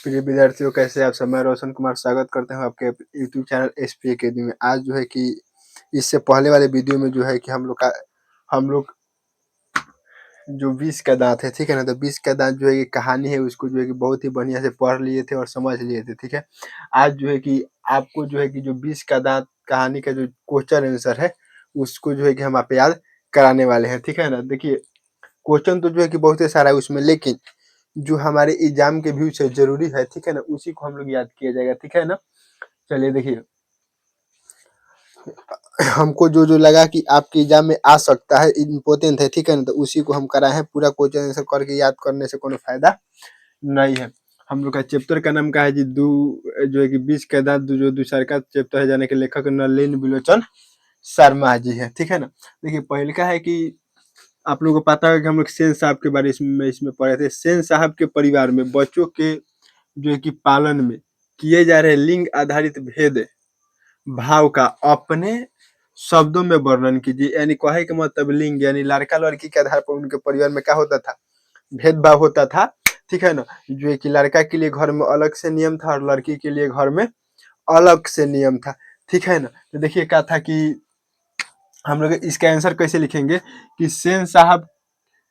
प्रिय विद्यार्थियों, कैसे आप सब? मैं रोशन कुमार स्वागत करता हूँ आपके यूट्यूब चैनल एसपी अकेडमी में। आज जो है कि इससे पहले वाले वीडियो में जो है कि हम लोग जो 20 का दांत है, ठीक है ना, तो 20 का दांत जो है कि कहानी है उसको जो है कि बहुत ही बढ़िया से पढ़ लिए थे और समझ लिए थे, ठीक है। आज जो है कि आपको जो है कि जो 20 का दांत कहानी का जो क्वेश्चन आंसर है उसको जो है कि हम आप याद कराने वाले हैं, ठीक है ना। देखिए, क्वेश्चन तो जो है कि बहुत ही सारा है उसमें, लेकिन जो हमारे एग्जाम के व्यू से जरूरी है, ठीक है ना, उसी को हम लोग याद किया जाएगा, ठीक है ना। चलिए देखिए, हमको जो जो लगा कि आपके एग्जाम में आ सकता है, इम्पोर्टेंट है, ठीक है ना, तो उसी को हम कराए हैं। पूरा क्वेश्चन आंसर करके याद करने से कोनो फायदा नहीं है। हम लोग का चैप्टर का नाम का है जी जो है कि 20 का दांत जो दूसरा का चैप्टर है, जाने के लेखक नलिन बिलोचन शर्मा जी है, ठीक है ना। देखिए, पहले का है कि आप लोगों को पता है कि हम लोग सेन साहब के बारे में इसमें पढ़े थे। सेन साहब के परिवार में बच्चों के जो है कि पालन में किए जा रहे लिंग आधारित भेद भाव का अपने शब्दों में वर्णन कीजिए। यानी कहे के मतलब लिंग यानी लड़का लड़की के आधार पर उनके परिवार में क्या होता था, भेदभाव होता था, ठीक है ना। जो है कि लड़का के लिए घर में अलग से नियम था और लड़की के लिए घर में अलग से नियम था, ठीक है ना। तो देखिए क्या था कि हम लोग इसका आंसर कैसे लिखेंगे कि सेन साहब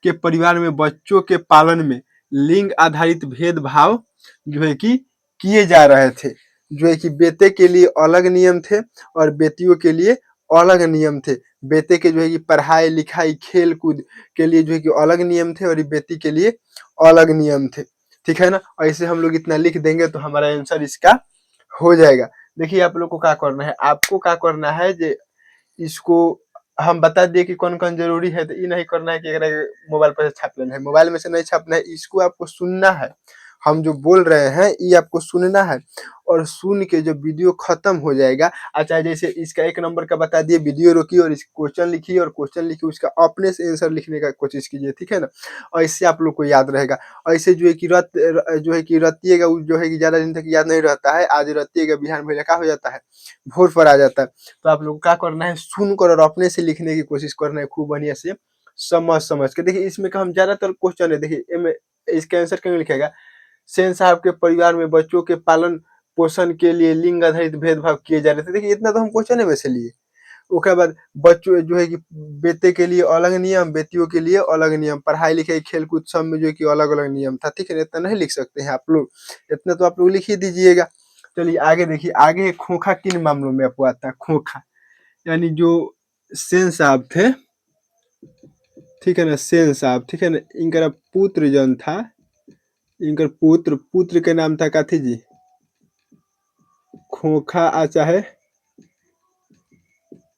के परिवार में बच्चों के पालन में लिंग आधारित भेदभाव जो है कि किए जा रहे थे। जो है कि बेटे के लिए अलग नियम थे और बेटियों के लिए अलग नियम थे। बेटे के जो है कि पढ़ाई लिखाई खेल कूद के लिए जो है कि अलग नियम थे और बेटी के लिए अलग नियम थे, ठीक है ना। ऐसे हम लोग इतना लिख देंगे तो हमारा आंसर इसका हो जाएगा। देखिए, आप लोग को क्या करना है, आपको क्या करना है, जे इसको हम बता दिए कि कौन कौन जरूरी है, तो ये नहीं करना है कि अगर मोबाइल पर से छाप लेना है, मोबाइल में से नहीं छापना है, इसको आपको सुनना है। हम जो बोल रहे हैं ये आपको सुनना है और सुन के जब वीडियो खत्म हो जाएगा, अच्छा जैसे इसका 1 नंबर का बता दिए, वीडियो रोकिए और इस क्वेश्चन लिखिए और क्वेश्चन लिखिए उसका अपने से आंसर लिखने का कोशिश कीजिए, ठीक है ना। और इससे आप लोग को याद रहेगा। ऐसे जो है कि जो है कि रतिएगा जो है कि ज्यादा दिन तक याद नहीं रहता है, आज रतिएगा बिहान भैया क्या हो जाता है, भोर पर आ जाता है। तो आप लोग को क्या करना है, सुनकर और अपने से लिखने की कोशिश करना है, खूब बढ़िया से समझ समझ के। देखिए, इसमें का हम ज्यादातर क्वेश्चन है, देखिए इसका आंसर क्यों लिखेगा, सेन साहब के परिवार में बच्चों के पालन पोषण के लिए लिंग आधारित भेदभाव किए जा रहे थे। देखिए, इतना तो हम क्वेश्चन में से लिए। उसके बाद बच्चों जो है कि बेटे के लिए अलग नियम, बेटियों के लिए अलग नियम, पढ़ाई लिखाई खेल कूद सब में जो है कि अलग अलग नियम था, ठीक है। इतना नहीं लिख सकते हैं आप लोग, इतना तो आप लोग लिख ही दीजिएगा। चलिए आगे देखिए, आगे खोखा किन मामलों में आपको आता है, खोखा यानी जो सेन साहब थे, ठीक है ना, सेन साहब, ठीक है ना, इनका पुत्र जन था, इनकर पुत्र के नाम था काथी जी, खोखा आ चाहे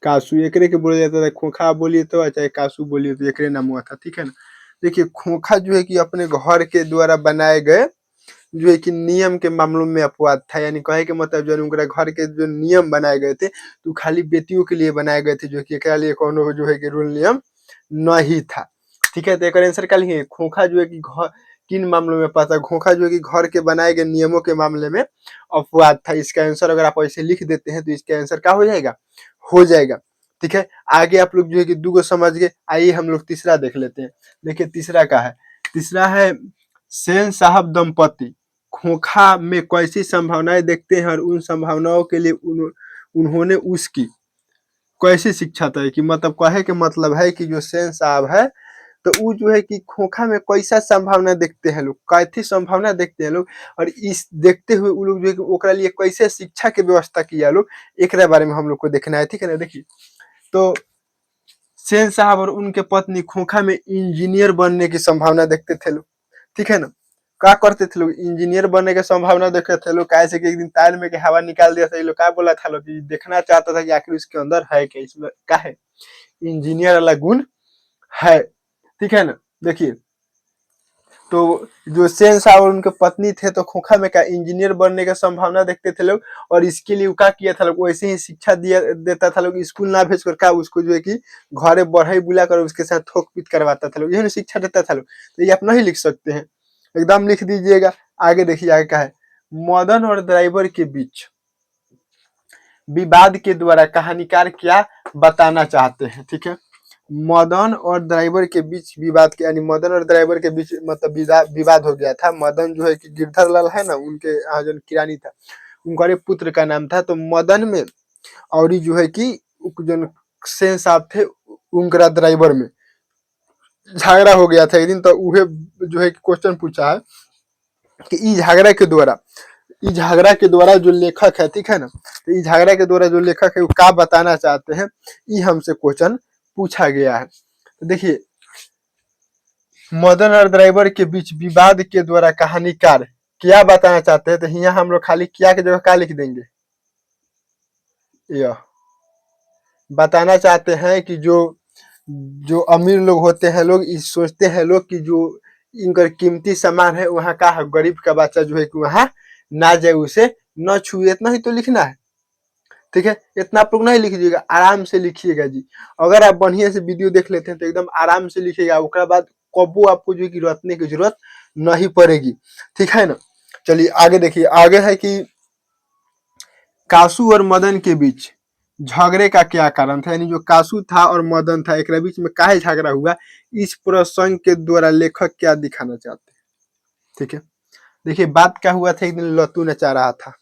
कासू, एकरे के बोला जाता था। खोखा बोलिए तो चाहे कासू बोलिए तो एकरे नाम हुआ था, ठीक है ना। देखिए, खोखा जो है कि अपने घर के द्वारा बनाए गए जो है कि नियम के मामलों में अपवाद था। यानी कहे के मतलब जो उनके घर के जो नियम बनाए गए थे तो खाली बेटियों के लिए बनाए गए थे, जो कि एकरा लिए कोनो जो है कि रूल नियम नहीं था, ठीक है। तो एक आंसर क्या लिखे, खोखा जो है कि घर किन मामलों में पाता है, खोखा जो है कि घर के बनाए गए नियमों के मामले में अपवाद था। इसका आंसर अगर आप ऐसे लिख देते हैं तो इसका आंसर क्या हो जाएगा, हो जाएगा, ठीक है। आगे आप लोग जो है कि 2 गो समझ गए, आइए हम लोग तीसरा देख लेते हैं। देखिए तीसरा का है, तीसरा है सेन साहब दंपति खोखा में कैसी संभावनाएं देखते हैं और उन संभावनाओं के लिए उन्होंने उसकी कैसी शिक्षा तय की। मतलब कहे के मतलब है कि जो सेन साहब है तो वो जो है कि खोखा में कैसा संभावना देखते हैं लोग, कैसी संभावना देखते हैं लोग, और इस देखते हुए वो लोग जो है कि ओकरा लिए कैसे शिक्षा के व्यवस्था किया लोग, एक बारे में हम लोग को देखना है, ठीक है ना। देखिए, तो सेन साहब और उनके पत्नी खोखा में इंजीनियर बनने की संभावना देखते थे लोग, ठीक है ना। क्या करते थे लोग, इंजीनियर बनने की संभावना देखते थे लोग। कैसे कि एक दिन तार में के हवा निकाल दिया था, ये लोग क्या बोला था लोग कि देखना चाहता था कि आखिर उसके अंदर है क्या, इसमें क्या है, इंजीनियर वाला गुण है, ठीक है ना। देखिए, तो जो सेन साहब और उनके पत्नी थे तो खोखा में क्या इंजीनियर बनने का संभावना देखते थे लोग, और इसके लिए क्या किया था लोग, वैसे ही शिक्षा दिया देता था लोग, स्कूल ना भेजकर क्या उसको जो है कि घरे बढ़ई बुला कर उसके साथ थोक पीट करवाता था लोग, यही शिक्षा देता था लोग। तो ये आप नहीं लिख सकते हैं, एकदम लिख दीजिएगा। आगे देखिए, आगे क्या है, मदन और ड्राइवर के बीच विवाद के द्वारा कहानीकार क्या बताना चाहते हैं, ठीक है। मदन और ड्राइवर के बीच विवाद के, यानी मदन और ड्राइवर के बीच मतलब विवाद हो गया था। मदन जो है कि गिरधर लाल है ना, उनके यहाँ जो किरानी था, उनका पुत्र का नाम था। तो मदन में और जो है कि जो सेन साहब थे उनका ड्राइवर में झगड़ा हो गया था एक दिन। तो उहे जो है क्वेश्चन पूछा है कि इस झगड़ा के द्वारा जो लेखक है, ठीक है ना, तो इस झगड़ा के द्वारा जो लेखक है वो क्या बताना चाहते हैं, ये हमसे क्वेश्चन पूछा गया है। तो देखिए, मदन और ड्राइवर के बीच विवाद के द्वारा कहानीकार क्या बताना चाहते हैं, तो यहाँ हम लोग खाली क्या की जगह क्या लिख देंगे, यह बताना चाहते हैं कि जो जो अमीर लोग होते हैं, लोग सोचते हैं लोग कि जो इनका कीमती सामान है वहाँ का गरीब का बच्चा जो है कि वहाँ ना जाए, उसे न छुए, इतना ही तो लिखना है। ठीक है, इतना आप लोग नहीं लिखिएगा, आराम से लिखिएगा जी। अगर आप बढ़िया से वीडियो देख लेते हैं तो एकदम आराम से लिखिएगा, उसके बाद कबू आपको जो है कि रटने की जरूरत नहीं पड़ेगी। ठीक है ना, चलिए आगे देखिए। आगे है कि कासू और मदन के बीच झगड़े का क्या कारण था, यानी जो कासू था और मदन था एक बीच में काहे झगड़ा हुआ, इस प्रसंग के द्वारा लेखक क्या दिखाना चाहते हैं। ठीक है, देखिए बात क्या हुआ था, एक दिन लत्तू नचा रहा था,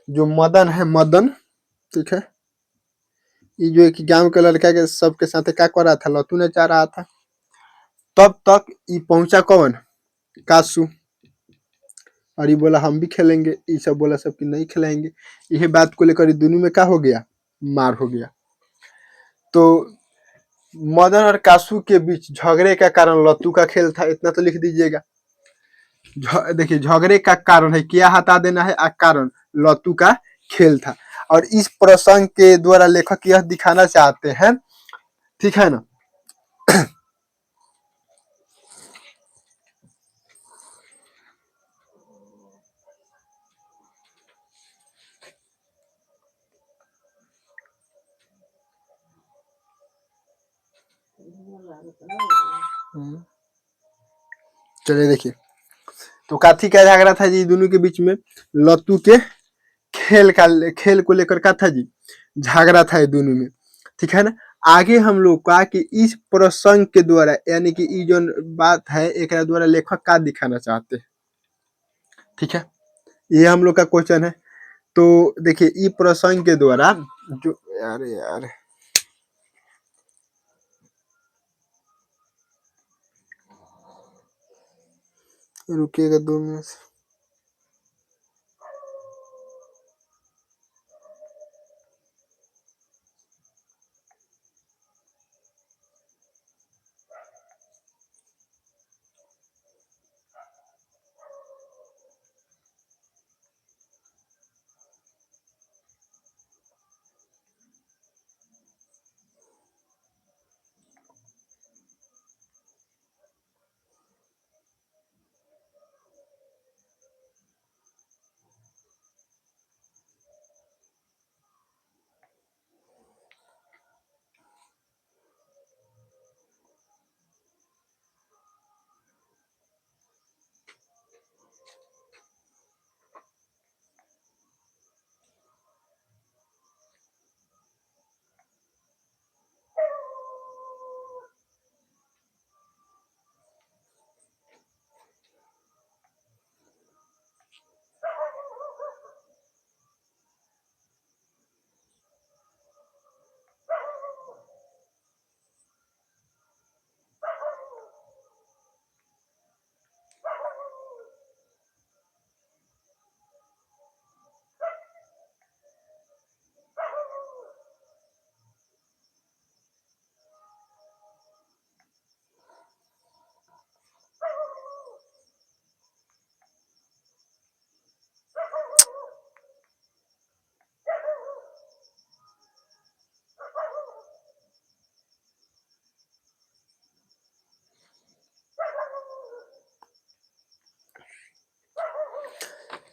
जो मदन है मदन, ठीक है, ये जो एक गांव के लड़का के सबके साथ क्या कर रहा था, लत्तू नचा रहा था। तब तक ये पहुंचा कौन, कासू, और ये बोला हम भी खेलेंगे, ये सब बोला सब कि नहीं खिलाएंगे। यही बात को लेकर दोनों में क्या हो गया, मार हो गया। तो मदन और कासू के बीच झगड़े का कारण लत्तू का खेल था, इतना तो लिख दीजिएगा। देखिए झगड़े का कारण है, क्या हटा देना है, कारण लत्तू का खेल था। और इस प्रसंग के द्वारा लेखक यह दिखाना चाहते हैं, ठीक है ना, चलिए देखिए, तो काथी का झगड़ा था जी दोनों के बीच में, लत्तू के खेल को लेकर का था जी, झगड़ा था ये दोनों में। ठीक है ना, आगे हम लोग कहा कि इस प्रसंग के द्वारा, यानी कि ये जो बात है एक द्वारा लेखक का दिखाना चाहते हैं। ठीक है, ये हम लोग का क्वेश्चन है। तो देखिए ये प्रसंग के द्वारा जो, यार रुकिएगा 2 मिनट।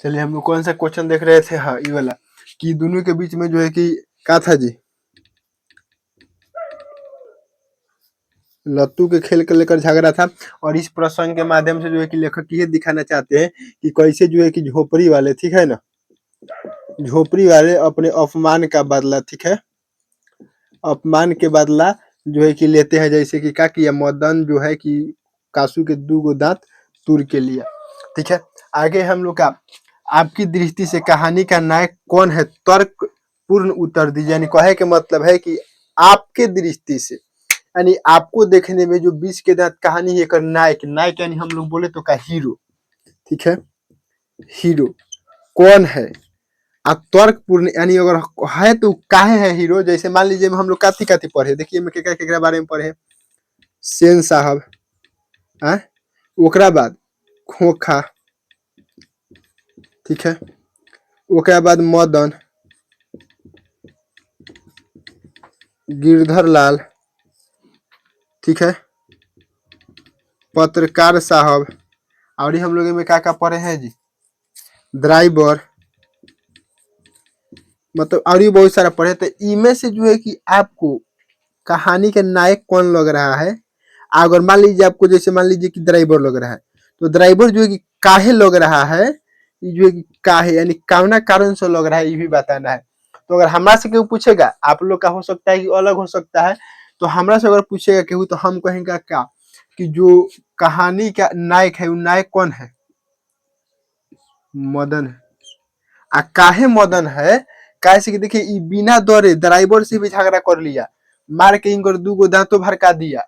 चलिए हम लोग कौन सा क्वेश्चन देख रहे थे, हाँ ये वाला, कि दोनों के बीच में जो है कि क्या था जी, लत्तू के खेल को लेकर झगड़ा था। और इस प्रसंग के माध्यम से जो है कि लेखक ये दिखाना चाहते हैं कि कैसे जो है कि झोपड़ी वाले, ठीक है ना, झोपड़ी वाले अपने अपमान का बदला, ठीक है, अपमान के बदला जो है कि लेते हैं, जैसे कि क्या किया, मदन जो है कि कासू के 2 गो दांत तोड़ के लिया। ठीक है, आगे हम लोग का, आपकी दृष्टि से कहानी का नायक कौन है, तर्क पूर्ण उत्तर दीजिए। यानी कहे के मतलब है कि आपके दृष्टि से, यानी आपको देखने में जो 20 के दांत कहानी है, एक नायक, नायक यानी हम लोग बोले तो का हीरो। ठीक है, हीरो कौन है, आप तर्क पूर्ण, यानी अगर है तो काहे है हीरो। जैसे मान लीजिए हम लोग काथी काथी पढ़े, देखिए मैं केकरा बारे में पढ़े, सेन साहब, हाँ, ओकरा बाद खोखा, ठीक है, ओकरा बाद मदन, गिरधर लाल, ठीक है, पत्रकार साहब, और हम लोग में क्या पढ़े हैं जी, ड्राइवर, मतलब और भी बहुत सारा पढ़े। तो इनमें से जो है कि आपको कहानी के नायक कौन लग रहा है। अगर मान लीजिए आपको, जैसे मान लीजिए कि ड्राइवर लग रहा है, तो ड्राइवर जो है कि काहे लग रहा है, ये जो है कि काहे यानी कावना कारण से लग रहा है, ये भी बताना है। तो अगर हमरा से केहू पूछेगा, आप लोग का हो सकता है कि अलग हो सकता है, तो हमरा से अगर पूछेगा केहू, तो हम कहेंगे क्या कि जो कहानी का नायक है, वो नायक कौन है, मदन है। आ काहे मदन है, काहे से कि देखिए ई बिना डरे ड्राइवर से भी झगड़ा कर लिया, मार के इनकर 2 गो दांतों भड़का दिया।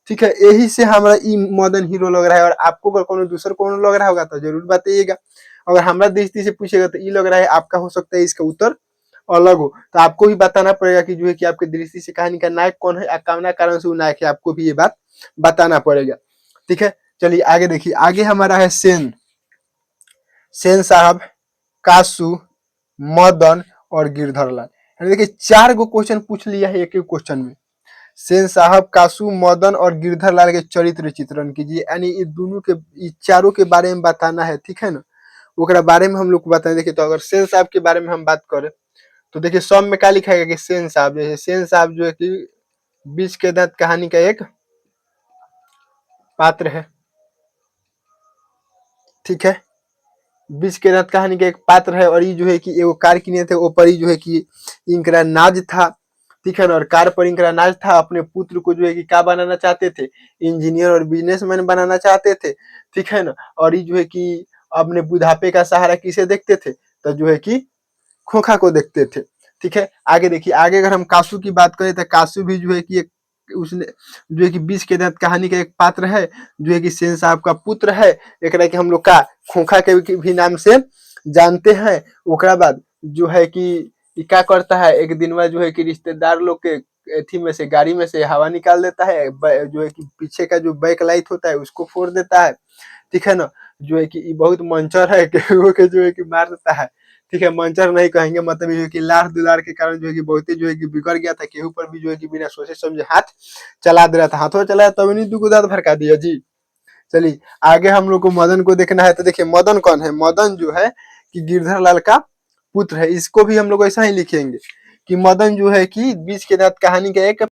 ठीक है, यही से हमरा ई मदन हीरो लग रहा है। और आपको अगर कोनो दूसर कोनो लग रहा होगा तो जरूर बताइएगा। अगर हमरा दृष्टि से पूछेगा तो ई लग रहा है, आपका हो सकता है इसका उत्तर अलग हो। तो आपको भी बताना पड़ेगा कि जो है कि आपकी दृष्टि से कहानी का नायक कौन है, कामना कारण से वो नायक है, आपको भी ये बात बताना पड़ेगा। ठीक है, चलिए आगे देखिए, आगे हमारा है सेन, सेन साहब, कासू, मदन और गिरधर लाल। देखिए 4 गो क्वेश्चन पूछ लिया है एक एक क्वेश्चन में। सेन साहब, कासू, मदन और गिरधर लाल के चरित्र चित्रण कीजिए, यानी ये दोनों के, ये चारों के बारे में बताना है। ठीक है ना, ओकरा बारे में हम लोग को बताएं। देखिए तो अगर सेन साहब के बारे में हम बात करें, तो देखिए सब में क्या लिखा है कि सेन साहब, जैसे सेन साहब जो है कि 20 के दांत कहानी का एक पात्र है। ठीक है, 20 के दांत कहानी का एक पात्र है, और ये जो है कि एगो कार किने थे, ऊपर ही जो है कि इनकरा नाज था। ठीक है ना, और कार पर इनकरा नाज था। अपने पुत्र को जो है कि क्या बनाना चाहते थे, इंजीनियर और बिजनेसमैन बनाना चाहते थे। ठीक है ना, और ये जो है कि अपने बुढ़ापे का सहारा किसे देखते थे, तो जो है कि खोखा को देखते थे। ठीक है, आगे देखिए, आगे अगर हम कासू की बात करें, तो कासू भी जो है कि एक, उसने जो है कि 20 के दांत कहानी का एक पात्र है, जो है कि सेन साहब का पुत्र है। एक कि हम लोग का खोखा के भी नाम से जानते हैं। ओकरा बाद जो है कि क्या करता है, एक दिन में जो है कि रिश्तेदार लोग के एथी में से, गाड़ी में से हवा निकाल देता है, जो है कि पीछे का जो बैक लाइट होता है उसको फोड़ देता है। ठीक है ना, जो है कि बहुत मंचर है, केहू के जो है कि मार देता है। ठीक है, मंचर नहीं कहेंगे, मतलब ये कि लाड़ दुलार के कारण जो है कि बहुत ही जो है कि बिगड़ गया था, केहू पर भी जो है कि बिना सोचे समझे हाथ चला दे रहा था, हाथों चलाया तभी नहीं 2 गो दांत भड़का दिया जी। चलिए आगे हम लोग को मदन को देखना है। तो देखिए मदन कौन है, मदन जो है कि गिरधर लाल का पुत्र है। इसको भी हम लोग ऐसा ही लिखेंगे कि मदन जो है कि 20 के दांत कहानी का एक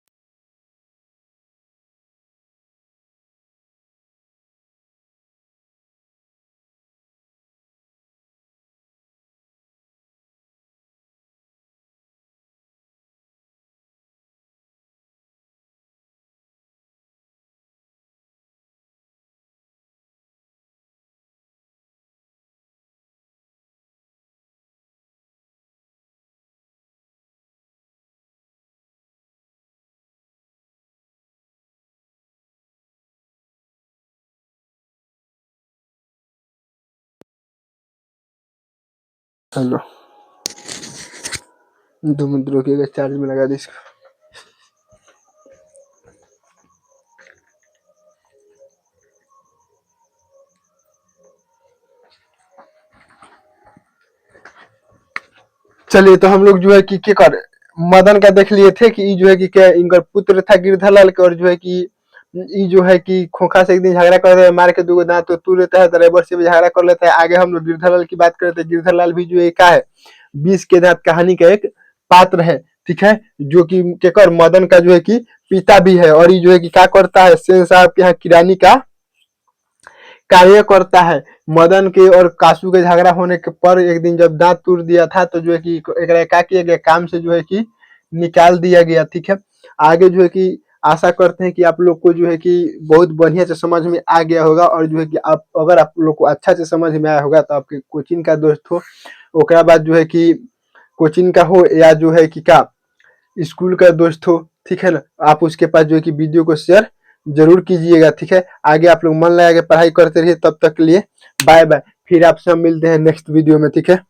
हेलो 2 मिनट रुकिएगा, चार्ज में लगा दी इसको। चलिए तो हम लोग जो है कि क्या कर, मदन का देख लिए थे कि जो है कि क्या इनका पुत्र था गिरधर लाल का, और जो है कि ये जो है कि खोखा से एक दिन झगड़ा कर रहे, मार के 2 गो दांत तो तोड़ लेता है, ड्राइवर से भी झगड़ा कर लेता है। आगे हम लोग गिरधर लाल की बात करते हैं। गिरधर लाल भी जो है क्या है, 20 के दांत कहानी का एक पात्र है। ठीक है, जो कि केकर, मदन का जो है कि पिता भी है। और ये जो है कि क्या करता है, सेन साहब के यहाँ किरानी का कार्य करता है। मदन के और कासू के झगड़ा होने के पर एक दिन जब दांत तोड़ दिया था, तो जो है कि एक क्या किया गया, काम से जो है कि निकाल दिया गया। ठीक है, आगे जो है कि आशा करते हैं कि आप लोग को जो है कि बहुत बढ़िया से समझ में आ गया होगा, और जो है कि आप अगर आप लोग को अच्छा से समझ में आया होगा तो आपके कोचिंग का दोस्त हो, ओकरा बाद जो है कि कोचिंग का हो या जो है कि का स्कूल का दोस्त हो, ठीक है ना, आप उसके पास जो है कि वीडियो को शेयर जरूर कीजिएगा, ठीक है। आगे आप लोग मन लगा के पढ़ाई करते रहिए, तब तक के लिए बाय बाय। फिर आपसे हम मिलते हैं नेक्स्ट वीडियो में, ठीक है।